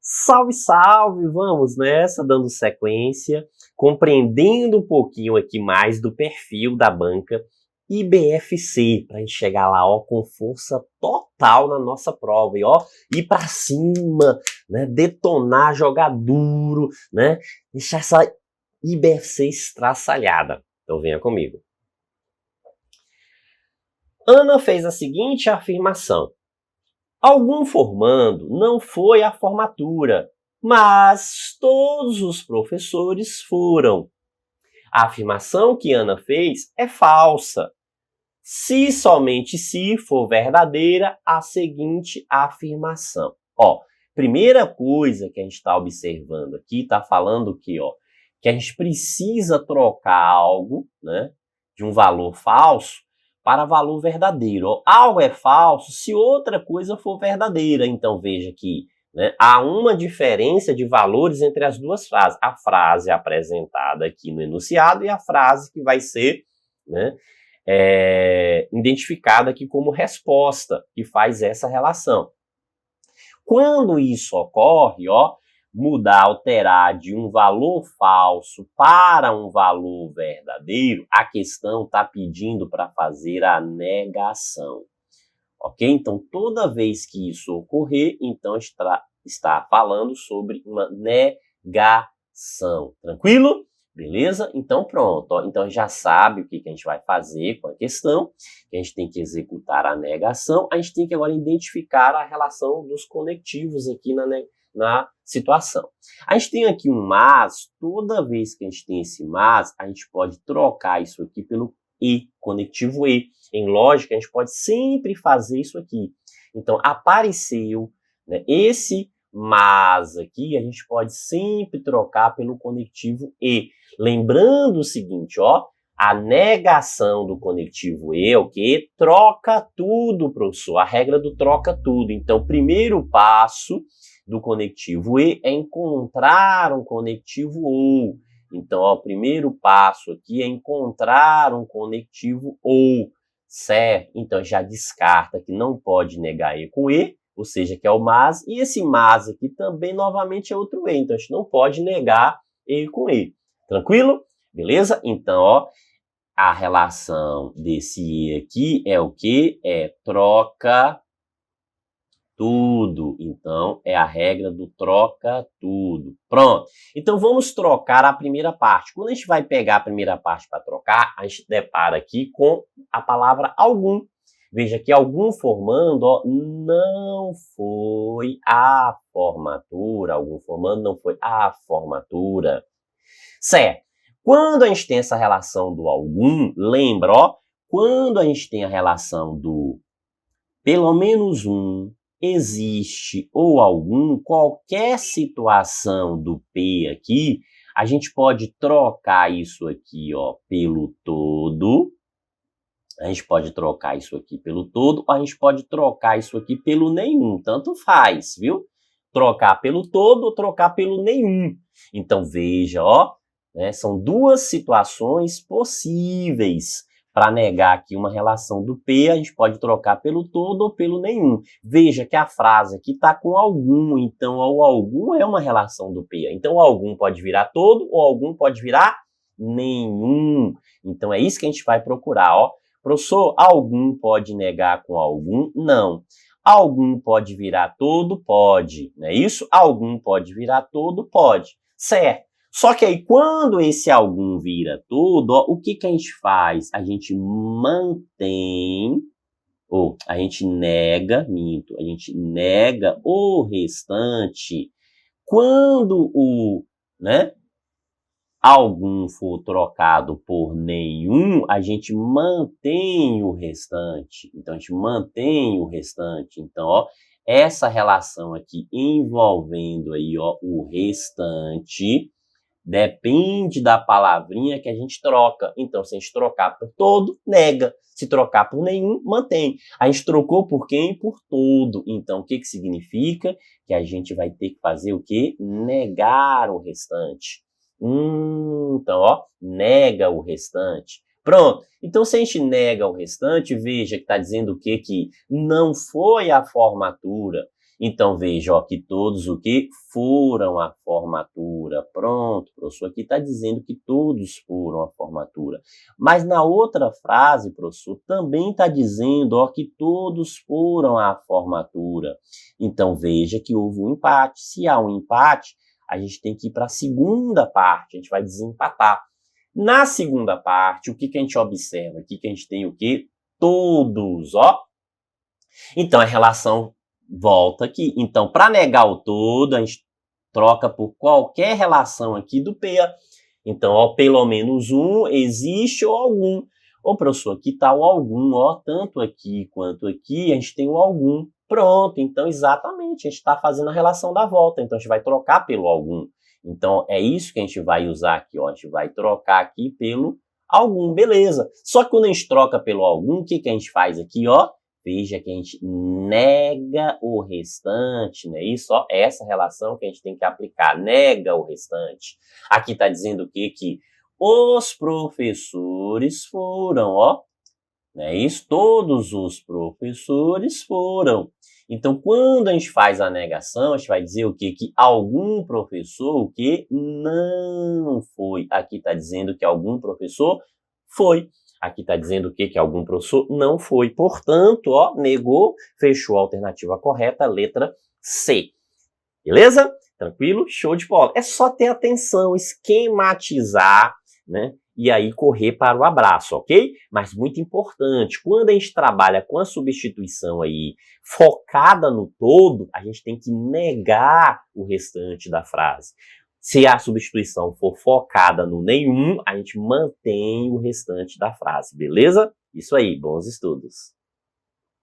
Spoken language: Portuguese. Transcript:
Salve, salve! Vamos nessa, dando sequência, compreendendo um pouquinho aqui mais do perfil da banca IBFC, para a gente chegar lá, ó, com força total na nossa prova, e ó, ir para cima, né, detonar, jogar duro, né, deixar essa IBFC estraçalhada. Então venha comigo. Ana fez a seguinte afirmação: algum formando não foi à formatura, mas todos os professores foram. A afirmação que Ana fez é falsa. Se somente se for verdadeira a seguinte afirmação. Ó, primeira coisa que a gente está observando aqui, está falando que, ó, que a gente precisa trocar algo, né, de um valor falso para valor verdadeiro. Ó, algo é falso se outra coisa for verdadeira. Então veja que, né, há uma diferença de valores entre as duas frases. A frase apresentada aqui no enunciado e a frase que vai ser, né, identificada aqui como resposta, que faz essa relação. Quando isso ocorre, ó, mudar, alterar de um valor falso para um valor verdadeiro, a questão está pedindo para fazer a negação. Ok? Então, toda vez que isso ocorrer, então está falando sobre uma negação. Tranquilo? Beleza? Então pronto, ó. Então já sabe o que a gente vai fazer com a questão, que a gente tem que executar a negação, a gente tem que agora identificar a relação dos conectivos aqui na situação. A gente tem aqui um mas, toda vez que a gente tem esse mas, a gente pode trocar isso aqui pelo e, conectivo e. Em lógica, a gente pode sempre fazer isso aqui. Então, apareceu, né, esse mas aqui, a gente pode sempre trocar pelo conectivo e. Lembrando o seguinte, ó, a negação do conectivo e é o quê? Troca tudo, professor. A regra do troca tudo. Então, o primeiro passo do conectivo e é encontrar um conectivo ou. Então, ó, o primeiro passo aqui é encontrar um conectivo ou, certo? Então, já descarta que não pode negar e com e, ou seja, que é o mas, e esse mas aqui também, novamente, é outro e. Então, a gente não pode negar e com e. Tranquilo? Beleza? Então, ó, a relação desse e aqui é o quê? É troca tudo. Então, é a regra do troca tudo. Pronto. Então, vamos trocar a primeira parte. Quando a gente vai pegar a primeira parte para trocar, a gente depara aqui com a palavra algum. Veja que algum formando, ó, não foi a formatura. Algum formando não foi a formatura. Certo. Quando a gente tem essa relação do algum, lembra, ó, quando a gente tem a relação do pelo menos um, existe ou algum, qualquer situação do P aqui, a gente pode trocar isso aqui, ó, pelo todo. A gente pode trocar isso aqui pelo todo, ou a gente pode trocar isso aqui pelo nenhum. Tanto faz, viu? Trocar pelo todo ou trocar pelo nenhum. Então, veja, ó, né, são duas situações possíveis. Para negar aqui uma relação do P, a gente pode trocar pelo todo ou pelo nenhum. Veja que a frase aqui está com algum, então o algum é uma relação do P. Então o algum pode virar todo ou algum pode virar nenhum. Então é isso que a gente vai procurar, ó. Professor, algum pode negar com algum? Não. Algum pode virar todo? Pode. Não é isso? Algum pode virar todo? Pode. Certo. Só que aí, quando esse algum vira todo, ó, o que a gente faz? A gente mantém, ou a gente nega, a gente nega o restante. Quando o, né, algum for trocado por nenhum, a gente mantém o restante. Então, a gente mantém o restante. Então, ó, essa relação aqui envolvendo aí, ó, o restante depende da palavrinha que a gente troca. Então, se a gente trocar por todo, nega. Se trocar por nenhum, mantém. A gente trocou por quem? Por todo. Então, o que significa? Que a gente vai ter que fazer o quê? Negar o restante. Então, ó, nega o restante. Pronto. Então, se a gente nega o restante, veja que está dizendo o quê? Que não foi a formatura. Então, veja, ó, que todos o que foram à formatura. Pronto, professor, aqui está dizendo que todos foram à formatura. Mas na outra frase, professor, também está dizendo, ó, que todos foram à formatura. Então, veja que houve um empate. Se há um empate, a gente tem que ir para a segunda parte, a gente vai desempatar. Na segunda parte, o que a gente observa? Aqui que a gente tem o quê? Todos, ó. Então, a relação volta aqui. Então, para negar o todo, a gente troca por qualquer relação aqui do P. Então, ó, pelo menos um existe ou algum. Ô, professor, aqui está o algum, ó, tanto aqui quanto aqui, a gente tem o algum. Pronto, então, exatamente, a gente está fazendo a relação da volta. Então, a gente vai trocar pelo algum. Então, é isso que a gente vai usar aqui, ó. A gente vai trocar aqui pelo algum, beleza. Só que quando a gente troca pelo algum, o que a gente faz aqui, ó? Veja que a gente nega o restante, não é isso? Ó, essa relação que a gente tem que aplicar, nega o restante. Aqui está dizendo o quê? Que os professores foram, ó, não é isso? Todos os professores foram. Então, quando a gente faz a negação, a gente vai dizer o quê? Que algum professor, o quê? Não foi. Aqui está dizendo que algum professor foi. Aqui está dizendo o quê? Que algum professor não foi. Portanto, ó, negou, fechou a alternativa correta, letra C. Beleza? Tranquilo? Show de bola. É só ter atenção, esquematizar, né? E aí correr para o abraço, ok? Mas muito importante, quando a gente trabalha com a substituição aí focada no todo, a gente tem que negar o restante da frase. Se a substituição for focada no nenhum, a gente mantém o restante da frase, beleza? Isso aí, bons estudos!